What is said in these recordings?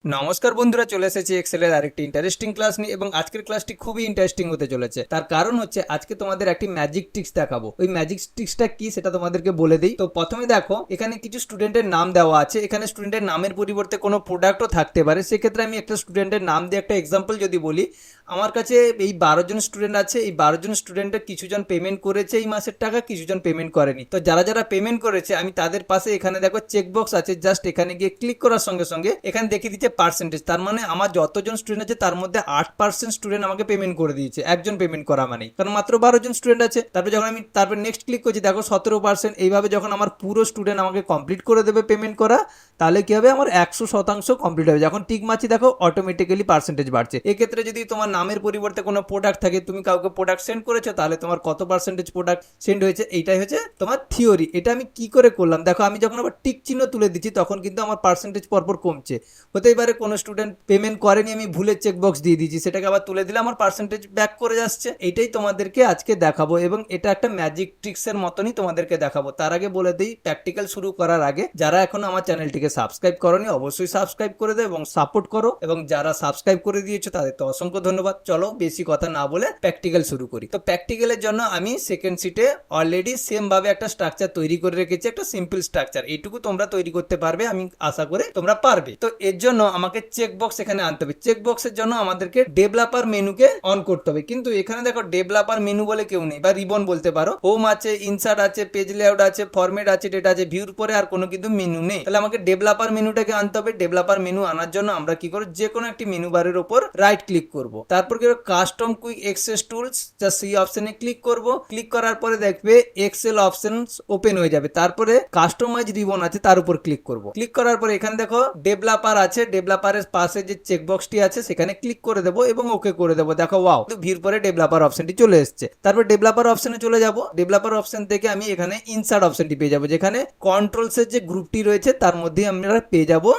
নমস্কার বন্ধুরা, চলে এসেছি এক্সেলের আরেকটি ইন্টারেস্টিং ক্লাস নিয়ে। এবং আজকের ক্লাসটি খুবই ইন্টারেস্টিং হতে চলেছে। তার কারণ হচ্ছে আজকে তোমাদের একটি ম্যাজিক ট্রিক্স দেখাবো। ওই ম্যাজিক ট্রিক্সটা কি সেটা তোমাদেরকে বলে দিই। তো প্রথমে দেখো, এখানে কিছু স্টুডেন্টের নাম দেওয়া আছে। এখানে স্টুডেন্টের নামের পরিবর্তে কোনো প্রোডাক্টও থাকতে পারে। সেক্ষেত্রে আমি একটা স্টুডেন্টের নাম দিয়ে একটা এক্সাম্পল যদি বলি, আমার কাছে এই 12 জন স্টুডেন্ট আছে। এই 12 জন স্টুডেন্টের কিছুজন পেমেন্ট করেছে এই মাসের টাকা, কিছুজন পেমেন্ট করেনি। তো যারা যারা পেমেন্ট করেছে আমি তাদের পাশে এখানে দেখো চেকবক্স আছে। জাস্ট এখানে গিয়ে ক্লিক করার সঙ্গে সঙ্গে এখানে দেখিয়ে দিচ্ছে পার্সেন্টেজ। তার মানে আমার যতজন স্টুডেন্ট আছে তার মধ্যে 8% স্টুডেন্ট আমাকে পেমেন্ট করে দিয়েছে। একজন পেমেন্ট করা মানে, কারণ মাত্র 12 জন স্টুডেন্ট আছে। তারপরে যখন আমি নেক্সট ক্লিক করছি, দেখো 17%। এইভাবে যখন আমার পুরো স্টুডেন্ট আমাকে কমপ্লিট করে দেবে পেমেন্ট করা, তাহলে কি হবে, আমার 100% কমপ্লিট হবে। যখন টিক মারছি দেখো অটোমেটিক্যালি পার্সেন্টেজ বাড়ছে। এক্ষেত্রে যদি তোমার নামের পরিবর্তে কোনো প্রোডাক্ট থাকে, তুমি কাউকে প্রোডাক্ট সেন্ড করেছো, তাহলে তোমার কত পার্সেন্টেজ প্রোডাক্ট সেন্ড হয়েছে, এইটাই হচ্ছে তোমার থিওরি। এটা আমি কি করে করলাম দেখো, আমি যখন আবার টিক চিহ্ন তুলে দিচ্ছি তখন কিন্তু আমার পার্সেন্টেজ পরপর কমছে। হতেই পারে কোনো স্টুডেন্ট পেমেন্ট করেনি, আমি ভুলে চেকবক্স দিয়ে দিয়েছি, সেটাকে আবার তুলে দিলে আমার পার্সেন্টেজ ব্যাক করে যাচ্ছে। এইটাই তোমাদেরকে আজকে দেখাবো এবং এটা একটা ম্যাজিক ট্রিক্সের মতনই তোমাদেরকে দেখাবো। তার আগে বলে দিই, প্র্যাকটিক্যাল শুরু করার আগে যারা এখনো আমার চ্যানেলটিকে সাবস্ক্রাইব করোনি অবশ্যই সাবস্ক্রাইব করে দেবে এবং সাপোর্ট করো। এবং যারা সাবস্ক্রাইব করে দিয়েছো তাদের তো অসংখ্য ধন্যবাদ। চলো বেশি কথা না বলে প্র্যাকটিক্যাল শুরু করি। তো প্র্যাকটিক্যালের জন্য আমি সেকেন্ড শিটে অলরেডি সেম ভাবে একটা স্ট্রাকচার তৈরি করে রেখেছি, একটা সিম্পল স্ট্রাকচার। এইটুকু তোমরা তৈরি করতে পারবে, আমি আশা করি তোমরা পারবে। তো এর জন্য আমাকে চেকবক্স এখানে আনতে হবে। চেকবক্সের জন্য আমাদেরকে ডেভেলপার মেনুকে অন করতে হবে। কিন্তু এখানে দেখো ডেভেলপার মেনু বলে কেউ নেই, বা রিবন বলতে পারো। হোম আছে, ইনসার্ট আছে, পেজ লেআউট আছে, ফরম্যাট আছে, ডেটা আছে, ভিউর পরে আর কোনো কিন্তু মেনু নেই। তাহলে আমাকে ডেভেলপার মেনুটাকে আনতে হবে। ডেভেলপার মেনু আনার জন্য আমরা কি করব, যে কোনো একটি মেনু বারের উপর রাইট ক্লিক করব। তারপর কি কাস্টম কুইক এক্সেস টুলস, যা সেই অপশনে ক্লিক করব। ক্লিক করার পরে দেখবে এক্সেল অপশনস ওপেন হয়ে যাবে। তারপরে কাস্টমাইজ রিবন আছে, তার উপর ক্লিক করব। ক্লিক করার পরে এখানে দেখো ডেভেলপার আছে, ডেভেলপারের পাশে যে চেকবক্সটি আছে সেখানে ক্লিক করে দেবো এবং ওকে করে দেবো। দেখো ওয়াও, ভিউর পরে ডেভেলপার অপশনটি চলে এসেছে। তারপর ডেভেলপার অপশনে চলে যাব। ডেভেলপার অপশন থেকে আমি এখানে ইনসার্ট অপশনটি পেয়ে যাবো, যেখানে কন্ট্রোলসের যে গ্রুপটি রয়েছে তার মধ্যে আমরা পেয়ে যাবো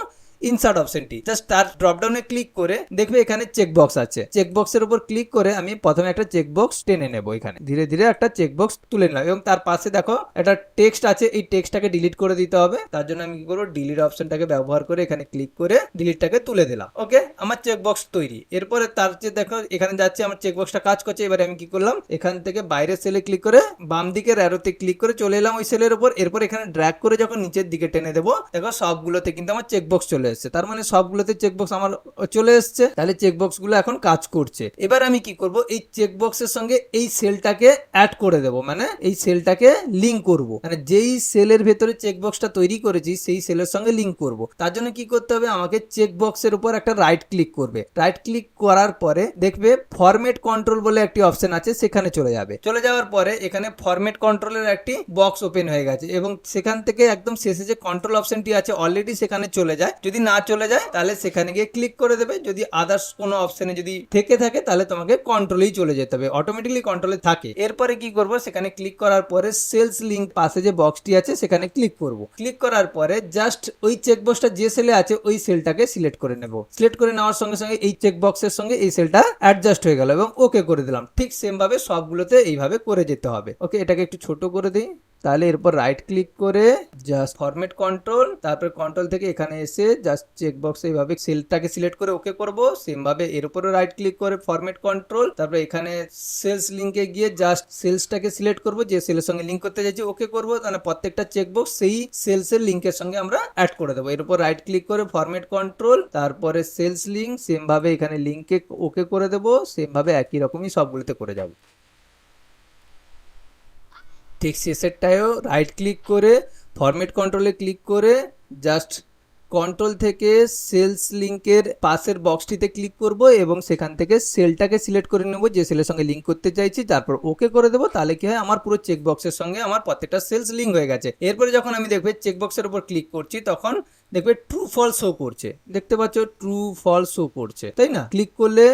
ইনসার্ট অপশনটি। জাস্ট তার ড্রপডাউনে ক্লিক করে দেখবে এখানে চেকবক্স আছে। চেকবক্সের উপর ক্লিক করে আমি প্রথমে একটা চেকবক্স টেনে নেব। এখানে ধীরে ধীরে একটা চেকবক্স তুলে নিলাম এবং তার পাশে দেখো একটা টেক্সট আছে, এই টেক্সটটাকে ডিলিট করে দিতে হবে। তার জন্য আমি কি করবো, ডিলিট অপশনটাকে ব্যবহার করে এখানে ক্লিক করে ডিলিটটাকে তুলে দিলাম। ওকে, আমার চেকবক্স তৈরি। এরপরে তার যে দেখো এখানে যাচ্ছে, আমার চেকবক্সটা কাজ করছে। এবারে আমি কি করলাম, এখান থেকে বাইরের সেলে ক্লিক করে বাম দিকের অ্যারোতে ক্লিক করে চলে এলাম ওই সেলের উপর। এরপর এখানে ড্র্যাগ করে যখন নিচের দিকে টেনে দেবো, দেখো সবগুলোতে কিন্তু আমার চেকবক্স চলে এসেছে। তার মানে সবগুলোতে চেকবক্স আমার চলে এসেছে। তাহলে চেকবক্স গুলো এখন কাজ করছে। এবার আমি কি করব, এই চেকবক্সের সঙ্গে এই সেলটাকে অ্যাড করে দেব, মানে এই সেলটাকে লিঙ্ক করব। মানে যেই সেলের ভেতরে চেকবক্সটা তৈরি করেছি সেই সেলের সঙ্গে লিঙ্ক করব। তার জন্য কি করতে হবে, আমাকে চেকবক্সের উপর একটা রাইট ক্লিক করবে। রাইট ক্লিক করার পরে দেখবে ফরম্যাট কন্ট্রোল বলে একটি অপশন আছে, সেখানে চলে যাবে। চলে যাওয়ার পরে এখানে ফরম্যাট কন্ট্রোলের একটি বক্স ওপেন হয়ে গেছে এবং সেখান থেকে একদম শেষে যে কন্ট্রোল অপশনটি আছে অলরেডি সেখানে চলে যায়। যদি না চলে যায় তাহলে সেখানে গিয়ে ক্লিক করে দেবে। যদি আদার্স কোনো অপশনে যদি থেকে থাকে তাহলে তোমাকে কন্ট্রোলেই চলে যেতে হবে, অটোমেটিকলি কন্ট্রোলে থাকে। এরপরে কি করব, সেখানে ক্লিক করার পরে সেলস লিঙ্ক পাশে যে বক্সটি আছে সেখানে ক্লিক করব। ক্লিক করার পরে জাস্ট ওই চেকবক্সটা যে সেলে আছে ওই সেলটাকে সিলেক্ট করে নেব। সিলেক্ট করে নেওয়ার সঙ্গে সঙ্গে এই চেকবক্সের সঙ্গে এই সেলটা অ্যাডজাস্ট হয়ে গেল এবং ওকে করে দিলাম। ঠিক সেম ভাবে সবগুলোতে এইভাবে করে যেতে হবে। ওকে, এটাকে একটু ছোট করে দিই। তাহলে এরপর রাইট ক্লিক করে জাস্ট ফরম্যাট কন্ট্রোল, তারপর কন্ট্রোল থেকে এখানে এসে জাস্ট চেকবক্স এইভাবে সেলটাকে সিলেক্ট করে ওকে করব। সেম ভাবে এর উপরে রাইট ক্লিক করে ফরম্যাট কন্ট্রোল, তারপর এখানে সেলস লিঙ্কে গিয়ে জাস্ট সেলসটাকে সিলেক্ট করব, যে সেলের সঙ্গে লিঙ্ক করতে চাইছি ওকে করব। মানে প্রত্যেকটা চেকবক্স সেই সেলসের লিঙ্কের সঙ্গে আমরা অ্যাড করে দেবো। এর উপর রাইট ক্লিক করে ফরম্যাট কন্ট্রোল, তারপরে সেলস লিঙ্ক, সেম ভাবে এখানে লিঙ্কে ওকে করে দেবো। সেম ভাবে একই রকমই সবগুলোতে করে যাব। ঠিক শেষেরটায়ও রাইট ক্লিক করে ফরম্যাট কন্ট্রোলে ক্লিক করে জাস্ট কন্ট্রোল থেকে সেলস লিঙ্কের পাশের বক্সটিতে ক্লিক করব এবং সেখান থেকে সেলটাকে সিলেক্ট করে নেব যে সেলের সঙ্গে লিঙ্ক করতে চাইছি, তারপর ওকে করে দেবো। তাহলে কি হয়, আমার পুরো চেকবক্সের সঙ্গে আমার প্রত্যেকটা সেলস লিঙ্ক হয়ে গেছে। এরপরে যখন আমি দেখবে চেকবক্সের উপর ক্লিক করছি তখন দেখবে ট্রু ফলস শো করছে। দেখতে পাচ্ছ ট্রু ফলস শো করছে, তাই না? ক্লিক করলে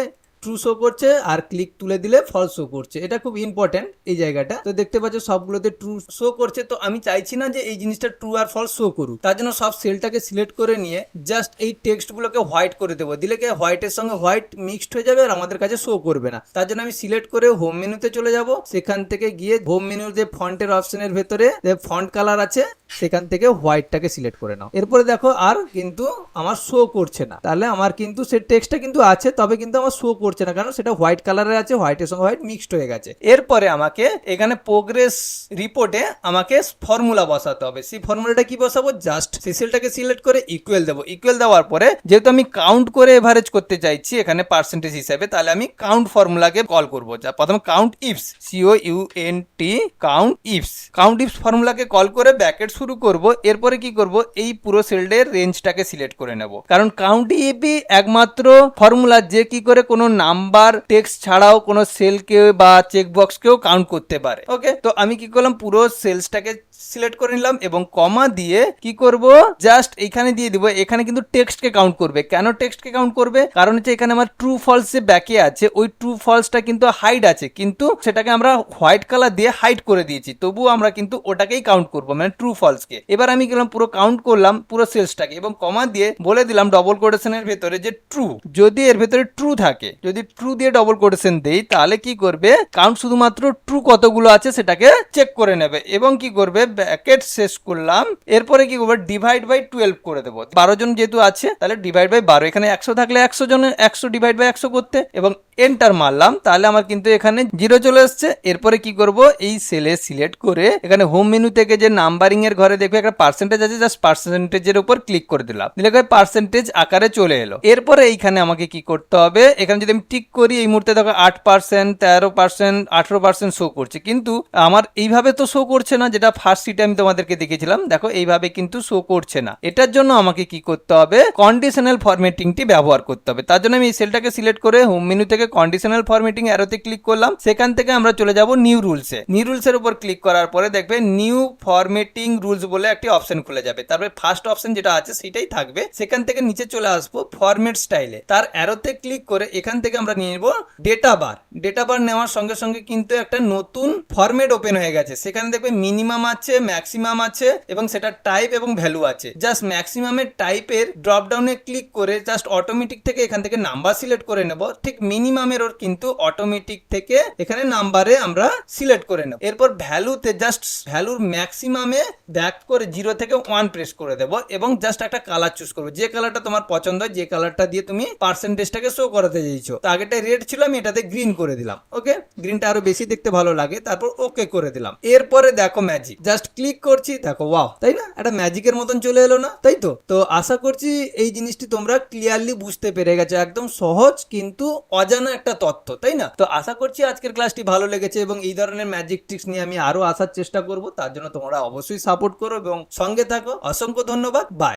ট্রু শো করছে আর ক্লিক তুলে দিলে ফলস শো করছে। এটা খুব ইম্পর্টেন্ট এই জায়গাটা। তো দেখতে পাচ্ছ সবগুলোতে ট্রু শো করছে। তো আমি চাইছি না যে এই জিনিসটা ট্রু আর ফলস শো করুক, তার জন্য সব সেলটাকে সিলেক্ট করে নিয়ে জাস্ট এই টেক্সটগুলোকে হোয়াইট করে দেবো। দিলে কি হোয়াইটের সঙ্গে হোয়াইট মিক্সড হয়ে যাবে আর আমাদের কাছে শো করবে না। তার জন্য আমি সিলেক্ট করে হোম মেনুতে চলে যাব। সেখান থেকে গিয়ে হোম মেনুর যে ফন্টের অপশনের ভেতরে যে ফন্ট কালার আছে সেখান থেকে হোয়াইটটাকে সিলেক্ট করে নাও। এরপরে দেখো আর কিন্তু আমার শো করছে না, তাহলে আমার কিন্তু সে টেক্সটটা কিন্তু আছে, তবে কিন্তু আমার শো করছে না, কারণ সেটা হোয়াইট কালারের আছে, হোয়াইটের সঙ্গে হোয়াইট মিক্সড হয়ে গেছে। এরপরে আমাকে এখানে প্রোগ্রেস রিপোর্টে আমাকে ফর্মুলা বসাতে হবে। সেই ফর্মুলাটা কি বসাবো, জাস্ট সেই সেলটাকে সিলেক্ট করে ইকুয়াল দেবো। ইকুয়াল দেওয়ার পরে যেহেতু আমি কাউন্ট করে এভারেজ করতে চাইছি এখানে পার্সেন্টেজ হিসাবে, তাহলে আমি কাউন্ট ফর্মুলাকে কল করবো। যা প্রথমে count ifs, COUNT count ifs ফর্মুলাকে কল করে ব্র্যাকেট শুরু করব। এরপরে কি করব, এই পুরো সেলের রেঞ্জটাকে সিলেক্ট করে নেব, কারণ কাউন্ট ইফই একমাত্র ফর্মুলা যে কি করে কোনো নাম্বার টেক্সট ছাড়াও কোনো সেলকে বা চেকবক্সকেও কাউন্ট করতে পারে। ওকে, তো আমি কি করলাম, পুরো সেলসটাকে সিলেক্ট করে নিলাম এবং কমা দিয়ে কি করব, জাস্ট এখানে দিয়ে দিব। এখানে কিন্তু টেক্সটকে কাউন্ট করবে। কেন টেক্সটকে কাউন্ট করবে, কারণ হচ্ছে এখানে আমার ট্রু ফলস যে ব্যাকে আছে, ওই ট্রু ফলসটা কিন্তু হাইড আছে, কিন্তু সেটাকে আমরা হোয়াইট কালার দিয়ে হাইড করে দিয়েছি, তবুও আমরা কিন্তু ওটাকেই কাউন্ট করব, মানে ট্রু ফলসকে। এবার আমি গেলাম পুরো কাউন্ট করলাম পুরো সেলসটাকে এবং কমা দিয়ে বলে দিলাম ডবল কোটেশনের ভেতরে যে ট্রু। যদি এর ভেতরে ট্রু থাকে, যদি ট্রু দিয়ে ডবল কোটেশন দেই, তাহলে কি করবে, কাউন্ট শুধুমাত্র ট্রু কতগুলো আছে সেটাকে চেক করে নেবে এবং কি করবে, ব্র্যাকেট শেষ করলাম। এরপরে কি করবে, ডিভাইড বাই 12 করে দেবো। 12 জন যেহেতু আছে তাহলে ডিভাইড বাই 12, এখানে 100 থাকলে 100 জনের 100 ডিভাইড বাই 100 করতে, এবং এন্টার মারলাম, তাহলে আমার কিন্তু এখানে 0 চলে এসছে। এরপরে কি করব, এই সেলে সিলেক্ট করে এখানে হোম মেনু থেকে যে নাম্বারিং এর ঘরে দেখবে একটা পার্সেন্টেজ আছে, জাস্ট পার্সেন্টেজের উপর ক্লিক করে দিলাম, দিলে পার্সেন্টেজ আকারে চলে এলো। এরপরে এইখানে আমাকে কি করতে হবে, এখানে যদি আমি টিক করি এই মুহূর্তে দেখো 8%, 13%, 18% শো করছে, কিন্তু আমার এইভাবে তো শো করছে না, যেটা ফার্স্ট সিটে আমি তোমাদেরকে দেখেছিলাম। দেখো এইভাবে কিন্তু শো করছে না। এটার জন্য আমাকে কি করতে হবে, কন্ডিশনাল ফরম্যাটিংটি ব্যবহার করতে হবে। তার জন্য আমি এই সেলটাকে সিলেক্ট করে হোম মেনু থেকে কন্ডিশনাল ফরম্যাটিং অ্যারোতে ক্লিক করলাম। সেখান থেকে আমরা চলে যাব নিউ রুলসে। নিউ রুলসের উপর ক্লিক করার পরে দেখবে নিউ ফরম্যাটিং রুলস বলে একটি অপশন খুলে যাবে। তারপরে ফার্স্ট অপশন যেটা আছে সেটাই থাকবে। সেখান থেকে নিচে চলে আসবো ফরম্যাট স্টাইলে, তার অ্যারোতে ক্লিক করে এখান থেকে আমরা নিয়ে নেব ডেটা বার। ডেটা বার নেওয়ার সঙ্গে সঙ্গে কিন্তু একটা নতুন ফরম্যাট ওপেন হয়ে গেছে। সেখানে দেখবে মিনিমাম আছে, ম্যাক্সিমাম আছে এবং সেটা টাইপ এবং ভ্যালু আছে। জাস্ট ম্যাক্সিমামের টাইপের ড্রপ ডাউনে ক্লিক করে জাস্ট অটোমেটিক থেকে এখান থেকে নাম্বার সিলেক্ট করে নেব। ঠিক মিনিমামের ওর কিন্তু অটোমেটিক থেকে এখানে নাম্বারে আমরা সিলেক্ট করে নেব। এরপর ভ্যালুতে জাস্ট ভ্যালুর ম্যাক্সিমামে ব্যাক করে 0 থেকে 1 প্রেস করে দেব এবং জাস্ট একটা কালার চুজ করবো, যে কালারটা তোমার পছন্দ হয়, যে কালারটা দিয়ে তুমি পার্সেন্টেজটাকে শো করাতে চাইছো। তো আগেটা রেড ছিল, আমি এটাতে গ্রিন করে দিলাম। ওকে, গ্রিনটা আরো বেশি দেখতে ভালো লাগে, তারপর ওকে করে দিলাম। এরপরে দেখো ম্যাজিক, জাস্ট ক্লিক করছি, দেখো ওয়াও, তাই না, একটা ম্যাজিকের মতন চলে এলো না, তাই তো। তো আশা করছি এই জিনিসটি তোমরা ক্লিয়ারলি বুঝতে পেরে গেছো। একদম সহজ কিন্তু অজানা একটা তথ্য, তাই না। তো আশা করছি আজকের ক্লাসটি ভালো লেগেছে এবং এই ধরনের ম্যাজিক ট্রিক্স নিয়ে আমি আরো আসার চেষ্টা করব। তার জন্য তোমরা অবশ্যই সাপোর্ট করো এবং সঙ্গে থাকো। অসংখ্য ধন্যবাদ, বাই।